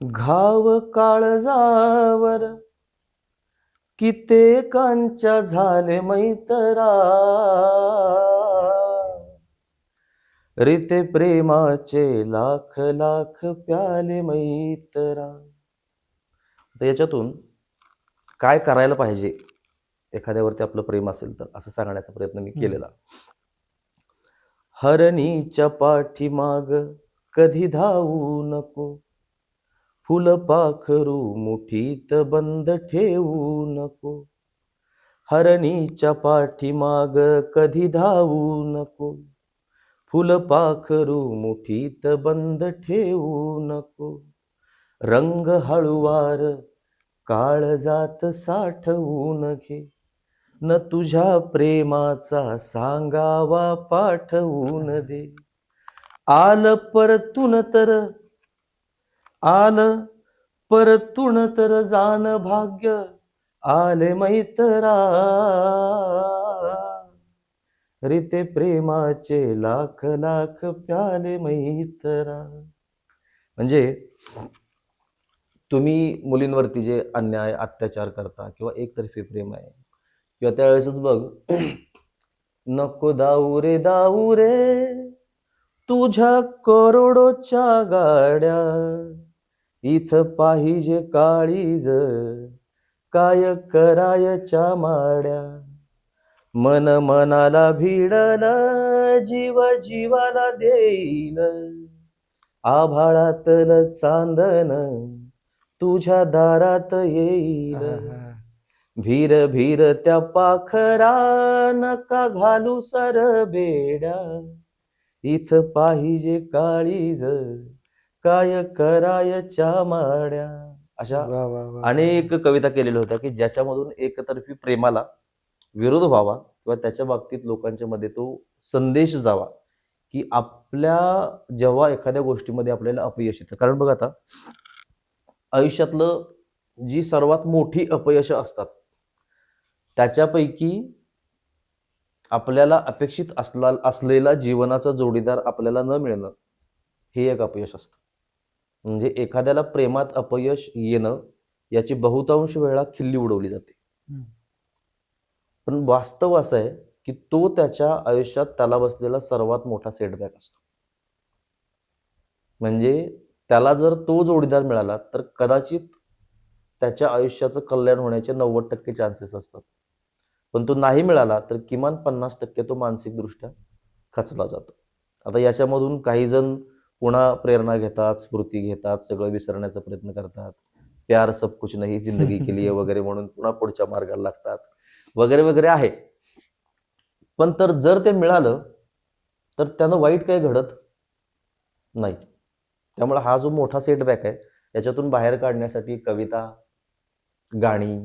घाव काळजावर कित्येकांच्या झाले मैतरा, रीते प्रेमाचे लाख लाख प्याले मैत्रा. तर याच्यातून काय करायला पाहिजे एखाद्यावरती आपलं प्रेम असेल तर, असं सांगण्याचा प्रयत्न मी केलेला. हरणीच्या पाठीमाग कधी धावू नको, फुलपाखरू मुठीत बंद ठेवू नको. हरणीच्या पाठीमाग कधी धावू नको, फुलपाखरू मुठीत बंद ठेवू नको. रंग हळुवार काळजात साठवून घे, न तुझ्या प्रेमाचा सांगावा पाठवून दे. आलं परतून तर जाण भाग्य आले मैत्रा. रीते प्रेमाचे लाख लाख प्याले मैत्रा. म्हणजे तुम्ही मुलींवरती जे अन्याय अत्याचार करता किंवा एकतर्फी प्रेम आहे, किंवा त्यावेळेसच बघ, नको दाऊ रे तुझ्या करोडोच्या गाड्या, इथं पाहिजे काळीज काय करायच्या माड्या. मन मनाला भिडल जीव जीवाला देईल, आभाळातलं चांदण तुझ्या दारात येईल. भीर भीर त्या पाखरा नका घालू सर बेड्या, इथं पाहिजे काळीज काय करायच्या माड्या. अशा अनेक कविता केलेल्या होत्या की ज्याच्यामधून एकतर्फी प्रेमाला विरोध व्हावा किंवा त्याच्या बाबतीत लोकांच्या मध्ये तो संदेश जावा की आपल्या जेव्हा एखाद्या गोष्टीमध्ये आपल्याला अपयश येतं. कारण बघ, आता आयुष्यातलं जी सर्वात मोठी अपयश असतात त्याच्यापैकी आपल्याला अपेक्षित असलेला जीवनाचा जोडीदार आपल्याला न मिळणं हे एक अपयश असतं. म्हणजे एखाद्याला प्रेमात अपयश येणं याची बहुतांश वेळा खिल्ली उडवली जाते, पण वास्तव असं आहे की तो त्याच्या आयुष्यात त्याला बसलेला सर्वात मोठा सेटबॅक असतो. म्हणजे त्याला जर तो जोडीदार मिळाला तर कदाचित त्याच्या आयुष्याचं कल्याण होण्याचे 90% चान्सेस असतात, पण तो नाही मिळाला तर किमान 50% तो मानसिकदृष्ट्या खचला जातो. आता याच्यामधून काही जण पुन्हा प्रेरणा घेतात, स्फूर्ती घेतात, सगळं विसरण्याचा प्रयत्न करतात, प्यार सब कुछ नहीं जिंदगी के लिए वगैरे म्हणून पुन्हा पुढच्या मार्गाला लागतात वगैरे वगैरे आहे. पण तर जर ते मिळालं तर त्यानं वाईट काही घडत नाही. त्यामुळे हा जो मोठा सेटबॅक आहे याच्यातून बाहेर काढण्यासाठी कविता, गाणी,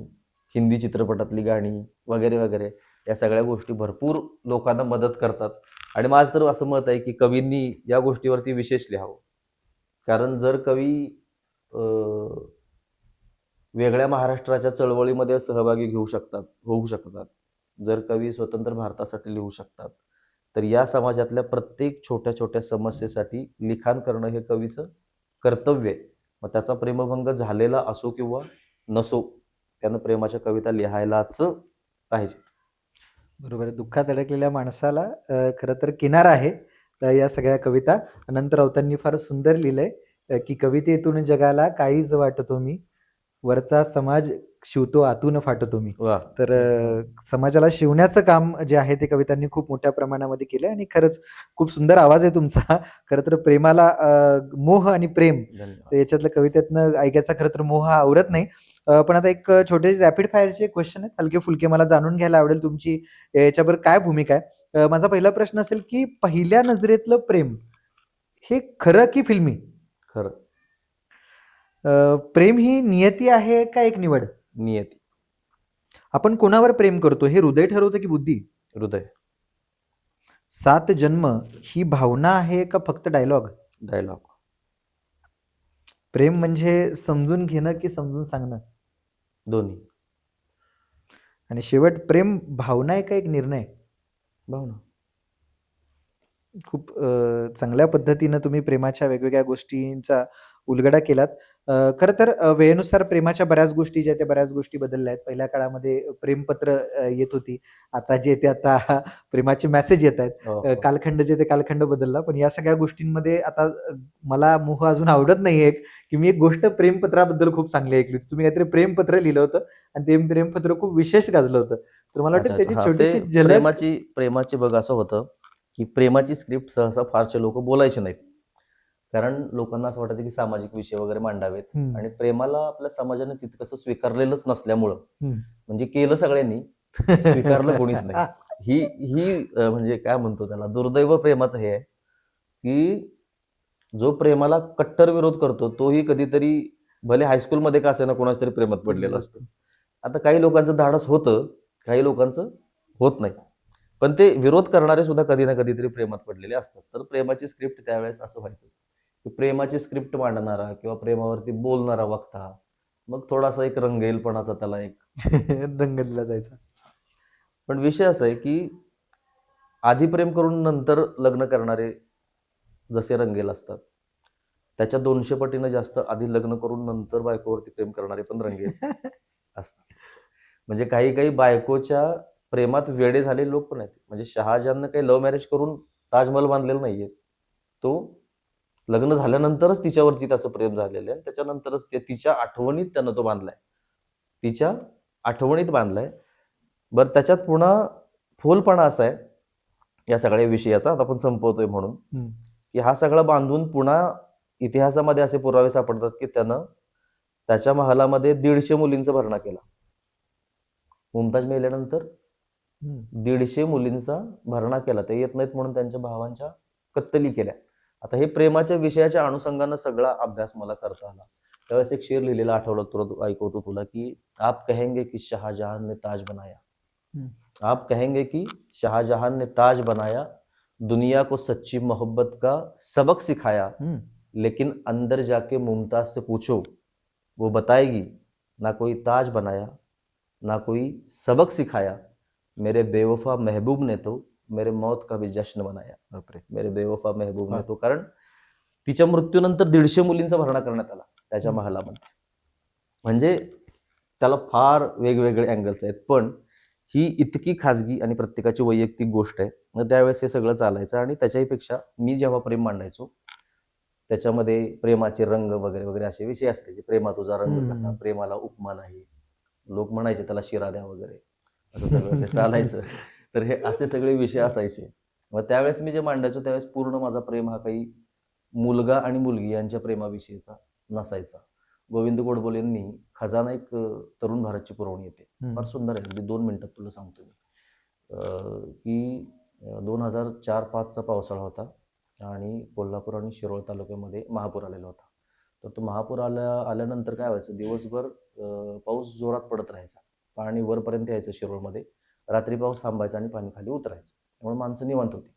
हिंदी चित्रपटातली गाणी वगैरे वगैरे या सगळ्या गोष्टी भरपूर लोकांना मदत करतात. आणि माझं तर असं मत आहे की कवींनी या गोष्टीवरती विशेष लिहावं. कारण जर कवी वेगळ्या महाराष्ट्राच्या चळवळीमध्ये सहभागी होऊ शकतात, जर कवी स्वतंत्र भारतासाठी लिहू शकतात, तर या समाजातल्या प्रत्येक छोट्या छोट्या समस्येसाठी लिखाण करणं हे कवीचं कर्तव्य आहे. मग त्याचा प्रेमभंग झालेला असो किंवा नसो, त्यानं प्रेमाच्या कविता लिहायलाच पाहिजे. बरोबर. दुःखात अडकलेल्या माणसाला खरं तर किनारा आहे या सगळ्या कविता. अनंत राऊतांनी फार सुंदर लिहिलंय की कवितेतून जगाला काळीज वाटतो मी, वरचा समाज शिवतो आतून फाटतो मी. तर समाजाला शिवण्याचं काम जे आहे ते कवितांनी खूप मोठ्या प्रमाणामध्ये केलंय आणि खरंच खूप सुंदर आवाज आहे तुमचा. खरं तर प्रेमाला मोह आणि प्रेम याच्यातल्या कवितेतनं ऐकायचा खरं तर मोह हा आवरत नाही. पण आता एक छोटे रॅपिड फायरचे क्वेश्चन आहेत, हलके फुलके, मला जाणून घ्यायला आवडेल तुमची याच्यावर काय भूमिका आहे. माझा पहिला प्रश्न असेल की पहिल्या नजरेतलं प्रेम हे खरं की फिल्मी? खरं. प्रेम ही नियती आहे का एक निवड? नियती. आपण कोणावर प्रेम करतो हे हृदय ठरवतं की बुद्धी? हृदय. 7 जन्म ही भावना आहे का फक्त डायलॉग? डायलॉग. प्रेम म्हणजे समजून घेणं की समजून सांगणं? दोन्ही. आणि शेवट, प्रेम भावना आहे का एक निर्णय? भावना. खूप चांगल्या पद्धतीनं तुम्ही प्रेमाच्या वेगवेगळ्या गोष्टींचा उलगडा केलात. खरं तर वेळेनुसार प्रेमाच्या बऱ्याच गोष्टी ज्या त्या बऱ्याच गोष्टी बदलल्या आहेत. पहिल्या काळामध्ये प्रेमपत्र येत होती. आता जे ते आता प्रेमाचे मेसेज येत आहेत. हो, हो. कालखंड जे ते कालखंड बदलला. पण या सगळ्या गोष्टींमध्ये आता मला मोह अजून आवडत नाहीये, की मी एक गोष्ट प्रेमपत्राबद्दल खूप चांगली ऐकली होती. तुम्ही काहीतरी प्रेमपत्र लिहिलं होतं आणि ते प्रेमपत्र खूप विशेष गाजलं होतं. तर मला अच्छा, वाटतं अच्छा. त्याची हां, छोटीशी ते झलक प्रेमाची बघ असं होतं, की प्रेमाची स्क्रिप्ट सहसा फारसे लोकं बोलायचे नाहीत. कारण लोकांना असं वाटायचं, की सामाजिक विषय वगैरे मांडावेत आणि प्रेमाला आपल्या समाजाने तितकंसं स्वीकारलेलंच नसल्यामुळं म्हणजे केलं सगळ्यांनी, स्वीकारलं कोणीच नाही. ही ही म्हणजे काय म्हणतो त्याला दुर्दैव प्रेमाचं हे आहे, की जो प्रेमाला कट्टर विरोध करतो, तोही कधीतरी भले हायस्कूलमध्ये का असेना कोणाच्या तरी प्रेमात पडलेला असतो. आता काही लोकांचं धाडस होतं, काही लोकांचं होत नाही. पण ते विरोध करणारे सुद्धा कधी ना कधीतरी प्रेमात पडलेले असतात. तर प्रेमाची स्क्रिप्ट त्यावेळेस असं व्हायचं, की प्रेमाची स्क्रिप्ट मांडणारा किंवा प्रेमावरती बोलणारा वक्ता, मग थोडासा एक रंगेलपणाचा त्याला एक रंग दिला जायचा. पण विषय असा आहे, की आधी प्रेम करून नंतर लग्न करणारे जसे रंगेल असतात, त्याच्या 200 पटीनं जास्त आधी लग्न करून नंतर बायकोवरती प्रेम करणारे पण रंगेल असतात. म्हणजे काही काही बायकोच्या प्रेमात वेडे झालेले लोक पण आहेत. म्हणजे शहाजहाननं काही लव्ह मॅरेज करून ताजमहल बांधलेला नाहीये. तो लग्न झाल्यानंतरच तिच्यावरती त्याचं प्रेम झालेलं आहे आणि त्याच्यानंतरच तिच्या आठवणीत त्यानं तो बांधलाय. तिच्या आठवणीत बांधलाय. बरं त्याच्यात पुन्हा फोलपणा असा आहे, या सगळ्या विषयाचा आता आपण संपवतोय म्हणून, की हा सगळा बांधून पुन्हा इतिहासामध्ये असे पुरावे सापडतात, की त्यानं त्याच्या महालामध्ये 150 मुलींचा भरणा केला. मुमताज मेल्यानंतर 150 मुलींचा भरणा केला. ते येत नाहीत म्हणून त्यांच्या भावांच्या कत्तली केल्या. आता हे प्रेमाच्या विषयाच्या अनुषंगानं सगळा अभ्यास मला करता आला. त्यावेळेस एक शेर लिहिलेला आठवलं तुला ऐकवतो तुला, की आप कहेंगे की शाहजहान ने ताज बनाया. आप कहेंगे की शाहजहान ने ताज बनाया, दुनिया को सच्ची मोहब्बत का सबक सिखाया, लेकिन अंदर जाके मुमताज से पूछो, वो बताएगी ना कोई ताज बनाया, ना कोई सबक सिखाया, मेरे बेवफा महबूब ने तो मेरे मौत का भी जश्न बनाया. बापरे, मेरे बेवफा महबूब ने तो. कारण तिच्या मृत्यूनंतर 150 मुलींचा भरणा करण्यात आला त्याच्या महालामध्ये. म्हणजे त्याला फार वेगवेगळे अँगल्स आहेत, पण ही इतकी खाजगी आणि प्रत्येकाची वैयक्तिक गोष्ट आहे. मग त्यावेळेस हे सगळं चालायचं आणि त्याच्याहीपेक्षा मी जेव्हा प्रेम मांडायचो त्याच्यामध्ये प्रेमाचे रंग वगैरे वगैरे असे विषय असायचे. प्रेमा तुझा रंग कसा, प्रेमाला उपमा नाही, लोक म्हणायचे त्याला शिरा द्या वगैरे, असं सगळं ते चालायचं. तर हे असे सगळे विषय असायचे. मग त्यावेळेस मी जे मांडायचो त्यावेळेस पूर्ण माझा प्रेम हा काही मुलगा आणि मुलगी यांच्या प्रेमाविषयीचा नसायचा. गोविंद गोडबोलेंनी खजाना एक तरुण भारतची पुरवणी येते, फार सुंदर आहे. अगदी 2 मिनिटात तुला सांगतो मी, की 2004-05चा पावसाळा होता आणि कोल्हापूर आणि शिरोळ तालुक्यामध्ये महापूर आलेला होता. तर तो महापूर आल्यानंतर काय व्हायचं, दिवसभर पाऊस जोरात पडत राहायचा, पाणी वरपर्यंत यायचं शिरोळमध्ये, रात्री पाऊस थांबायचा आणि पाणी खाली उतरायचं. त्यामुळे माणसं निवांत होती.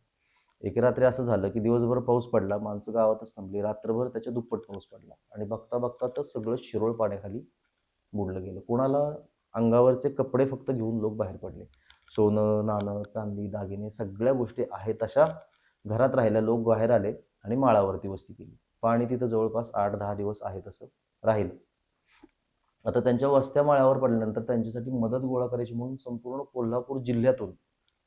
एक रात्री असं झालं की दिवसभर पाऊस पडला, माणसं गावातच थांबली, रात्रभर त्याच्या दुप्पट पाऊस पडला आणि बघता बघता तर सगळं शिरोळ पाण्याखाली बुडलं गेलं. कोणाला अंगावरचे कपडे फक्त घेऊन लोक बाहेर पडले. सोनं, नाणं, चांदी, दागिने सगळ्या गोष्टी आहेत तशा घरात राहिल्या, लोक बाहेर आले आणि माळावरती वस्ती केली. पाणी तिथं जवळपास 8-10 दिवस आहे तसं राहिलं. आता त्यांच्या वस्त्या माळ्यावर पडल्यानंतर त्यांच्यासाठी मदत गोळा करायची म्हणून संपूर्ण कोल्हापूर जिल्ह्यातून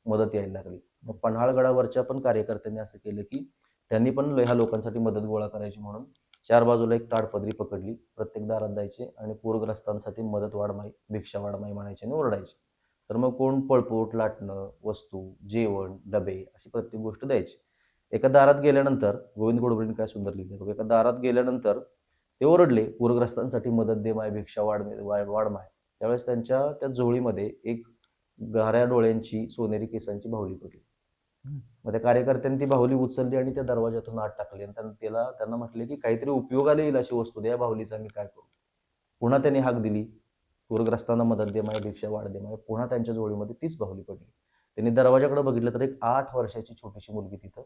मदत यायला लागली. मग पन्हाळगडावरच्या पण कार्यकर्त्यांनी असं केलं, की त्यांनी पण ह्या लोकांसाठी मदत गोळा करायची म्हणून 4 बाजूला एक ताडपदरी पकडली, प्रत्येक दारात द्यायचे आणि पूरग्रस्तांसाठी मदत वाढमाई, भिक्षा वाढमाई म्हणायचे आणि ओरडायचे. तर मग कोण पळपूट, लाटणं, वस्तू, जेवण, डबे अशी प्रत्येक गोष्ट द्यायची. एका दारात गेल्यानंतर गोविंद गोडबोलेंनी काय सुंदर लिहिलं, एका दारात गेल्यानंतर ते ओरडले, पूरग्रस्तांसाठी मदत दे माय, भिक्षा वाढमाय. त्यावेळेस त्यांच्या त्या झोळीमध्ये एक गाऱ्या डोळ्यांची सोनेरी केसांची बाहुली पडली. मग त्या कार्यकर्त्यांनी ती बाहुली उचलली आणि त्या दरवाजातून आत टाकली आणि त्यांना म्हटले की काहीतरी उपयोगाला येईल अशी वस्तू द्या, बाहुलीचा मी काय करू. पुन्हा त्यांनी हाक दिली, पूरग्रस्तांना मदत दे माय, भिक्षा वाढ दे माय. पुन्हा त्यांच्या जोडीमध्ये तीच बाहुली पडली. त्यांनी दरवाजाकडे बघितलं तर एक 8 वर्षाची छोटीशी मुलगी तिथं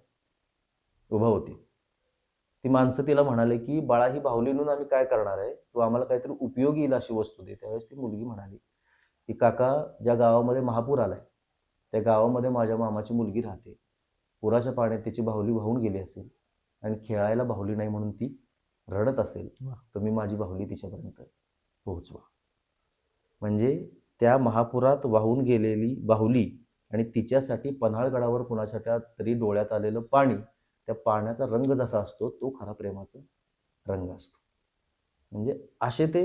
उभा होती. ती माणसं तिला म्हणाले की बाळा, ही बाहुली नेऊन आम्ही काय करणार आहे, तू आम्हाला काहीतरी उपयोगी येईल अशी वस्तू दे. त्यावेळेस ती मुलगी म्हणाली की काका, ज्या गावामध्ये महापूर आलाय त्या गावामध्ये माझ्या मामाची मुलगी राहते. पुराच्या पाण्यात तिची बाहुली वाहून गेली असेल आणि खेळायला बाहुली नाही म्हणून ती रडत असेल तर मी माझी बाहुली तिच्यापर्यंत पोहोचवा. म्हणजे त्या महापुरात वाहून गेलेली बाहुली आणि तिच्यासाठी पन्हाळगडावर कुणाच्या तरी डोळ्यात आलेलं पाणी, त्या पाण्याचा रंग जसा असतो तो खरा प्रेमाचा रंग असतो. म्हणजे असे ते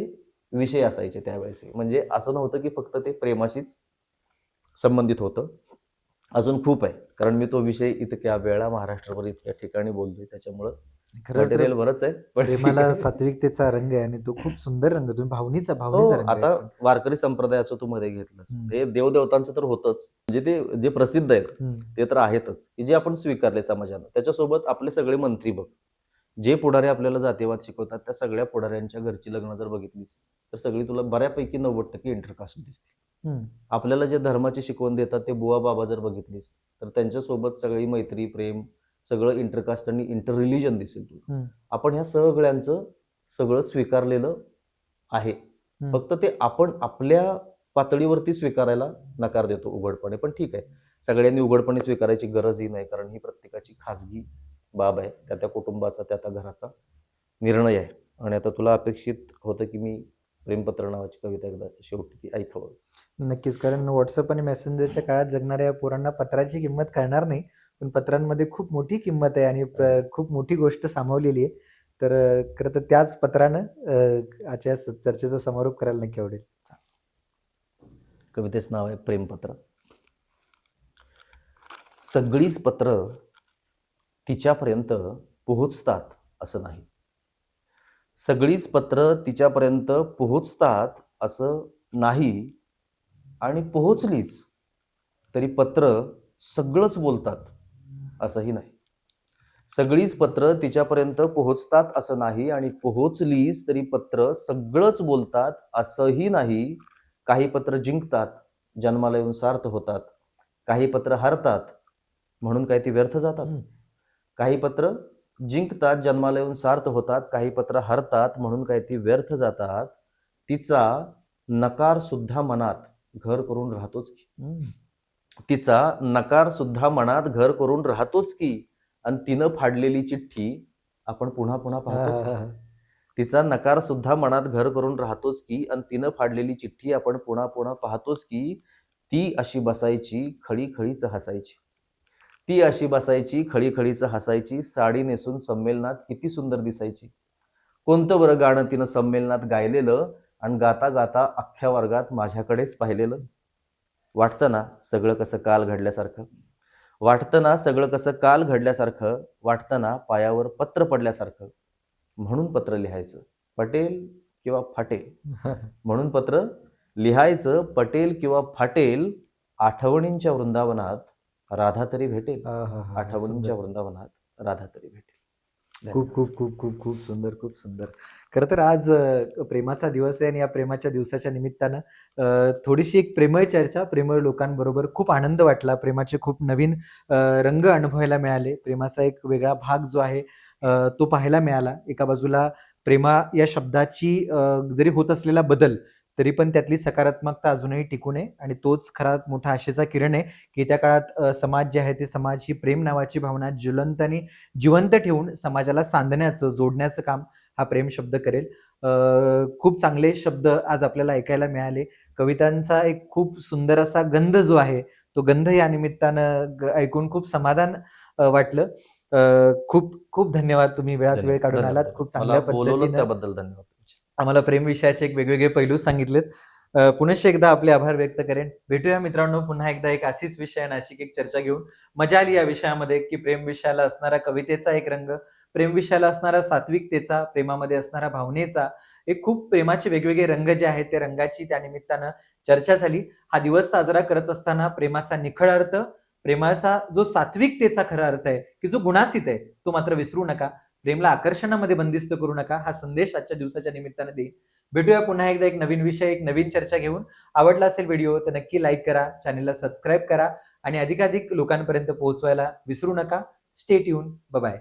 विषय असायचे त्यावेळेस. म्हणजे असं नव्हतं की फक्त ते प्रेमाशीच संबंधित होतं, अजून खूप आहे. कारण मी तो विषय इतक्या वेळा महाराष्ट्रभर इतक्या ठिकाणी बोलतोय, त्याच्यामुळं मटेरियल बरंच आहे. पण प्रेमाला सात्विकतेचा रंग आहे आणि तो खूप सुंदर रंग, तुम्ही भावनीचा रंग आता आहे. वारकरी संप्रदायाचं तू मध्ये घेतलंस, हे देवदेवतांचं तर होतच. म्हणजे ते जे प्रसिद्ध आहेत ते तर आहेतच, की जे आपण स्वीकारले समाजानं. त्याच्यासोबत आपले सगळे मंत्री बघ, जे पुढारी आपल्याला जातीवाद शिकवतात, त्या सगळ्या पुढाऱ्यांच्या घरची लग्न जर बघितलीस तर सगळी तुला बऱ्यापैकी 90% इंटरकास्ट दिसतील. आपल्याला जे धर्माची शिकवण देतात ते बुवा बाबा जर बघितलीस तर त्यांच्यासोबत सगळी मैत्री, प्रेम, सगळं इंटरकास्ट आणि इंटर रिलिजन दिसेल तुला. आपण ह्या सगळ्यांचं सगळं स्वीकारलेलं आहे, फक्त ते आपण आपल्या पातळीवरती स्वीकारायला नकार देतो उघडपणे. पण ठीक आहे, सगळ्यांनी उघडपणे स्वीकारायची गरजही नाही, कारण ही प्रत्येकाची खाजगी बाब आहे, त्या कुटुंबाचा, त्या घराचा निर्णय आहे. आणि आता तुला अपेक्षित होतं की मी प्रेमपत्र नावाची कविता एकदा शेवटी ती ऐकावं. नक्कीच, कारण व्हॉट्सअप आणि मेसेंजरच्या काळात जगणाऱ्या पोरांना पत्राची किंमत कळणार नाही, पण पत्रांमध्ये खूप मोठी किंमत आहे आणि खूप मोठी गोष्ट सामावलेली आहे. तर खरं तर त्याच पत्रानं आजच्या चर्चेचा समारोप करायला नक्की आवडेल. कवितेचं नाव आहे प्रेमपत्र. सगळीच पत्र तिच्यापर्यंत पोहोचतात असं नाही. सगळीच पत्र तिच्यापर्यंत पोहोचतात असं नाही, आणि पोहोचलीच तरी पत्र सगळंच बोलतात असंही नाही. सगळीच पत्र तिच्यापर्यंत पोहोचतात असं नाही, आणि पोहोचलीच तरी पत्र सगळंच बोलतात असंही नाही. काही पत्र जिंकतात, जन्माला येऊन सार्थ होतात. काही पत्र हरतात, म्हणून काय ती व्यर्थ जातात. काही पत्र जिंकतात, जन्माला येऊन सार्थ होतात. काही पत्र हरतात, म्हणून काय ती व्यर्थ जातात. तिचा नकार सुद्धा मनात घर करून राहतोच की. तिचा नकार सुद्धा मनात घर करून राहतोच की. आणि तिनं फाडलेली चिठ्ठी आपण पुन्हा पुन्हा पाहतोच. तिचा नकार सुद्धा मनात घर करून राहतोच की, आणि तिनं फाडलेली चिठ्ठी आपण पुन्हा पुन्हा पाहतोच की. ती अशी बसायची खळीखळीच हसायची. ती अशी बसायची खळीखळीच हसायची. साडी नेसून संमेलनात किती सुंदर दिसायची. कोणतं बरं गाणं तिनं संमेलनात गायलेलं, आणि गाता गाता अख्ख्या वर्गात माझ्याकडेच पाहिलेलं. वाटतं ना सगळं कसं काल घडल्यासारखं. वाटतं ना सगळं कसं काल घडल्यासारखं. वाटतं ना पायावर पत्र पडल्यासारखं. म्हणून पत्र लिहायचं, पटेल किंवा फाटेल. म्हणून पत्र लिहायचं, पटेल किंवा फाटेल. आठवणींच्या वृंदावनात राधा तरी भेटेल. आठवणींच्या वृंदावनात राधा तरी भेटेल. खूप खूप खूप खूप खूप सुंदर, खूप सुंदर. खरं तर आज प्रेमाचा दिवस आहे, आणि या प्रेमाच्या दिवसाच्या निमित्तानं थोडीशी एक प्रेमळ चर्चा प्रेमळ लोकांबरोबर. खूप आनंद वाटला. प्रेमाचे खूप नवीन रंग अनुभवायला मिळाले. प्रेमाचा एक वेगळा भाग जो आहे तो पाहायला मिळाला. एका बाजूला प्रेमा या शब्दाची जरी होत असलेला बदल, तरी पण त्यातली सकारात्मकता अजूनही टिकून आहे, आणि तोच खरा मोठा आशेचा किरण आहे की येत्या काळात समाज जे आहे ते समाज ही प्रेम नावाची भावना ज्वलंत आणि जिवंत ठेवून समाजाला सांधण्याचं, जोडण्याचं काम हा प्रेम शब्द करेल. खूप चांगले शब्द आज आपल्याला ऐकायला मिळाले. कवितांचा एक खूप सुंदर असा गंध जो आहे तो गंध या निमित्तानं ऐकून खूप समाधान वाटलं. खूप खूप धन्यवाद, तुम्ही वेळात वेळ काढून आलात. खूप चांगल्या पद्धतीने त्याबद्दल धन्यवाद. आम्हाला प्रेम विषयाचे एक वेगवेगळे पैलू सांगितलेत. पुनश्च एकदा आपले आभार व्यक्त करेन. भेटूया मित्रांनो पुन्हा एकदा एक अशीच विषय नाशिक एक चर्चा घेऊन. मजा आली या विषयामध्ये की प्रेम विषयाला असणारा कवितेचा एक रंग, प्रेम विषयाला असणारा सात्विकतेचा, प्रेमामध्ये असणारा भावनेचा, एक खूप प्रेमाचे वेगवेगळे रंग जे आहेत त्या रंगाची त्या निमित्तानं चर्चा झाली. हा दिवस साजरा करत असताना प्रेमाचा निखळ अर्थ, प्रेमाचा जो सात्विकतेचा खरा अर्थ आहे की जो गुणासित आहे तो मात्र विसरू नका. प्रेमला आकर्षणामध्ये बंदिस्त करू नका, हा संदेश आजच्या दिवसाच्या निमित्तानं देईन. भेटूया पुन्हा एकदा एक नवीन विषय, एक नवीन चर्चा घेऊन. आवडला असेल व्हिडिओ तर नक्की लाईक करा, चॅनलला सबस्क्राईब करा, आणि अधिकाधिक लोकांपर्यंत पोहोचवायला विसरू नका. Stay tune. Bye bye.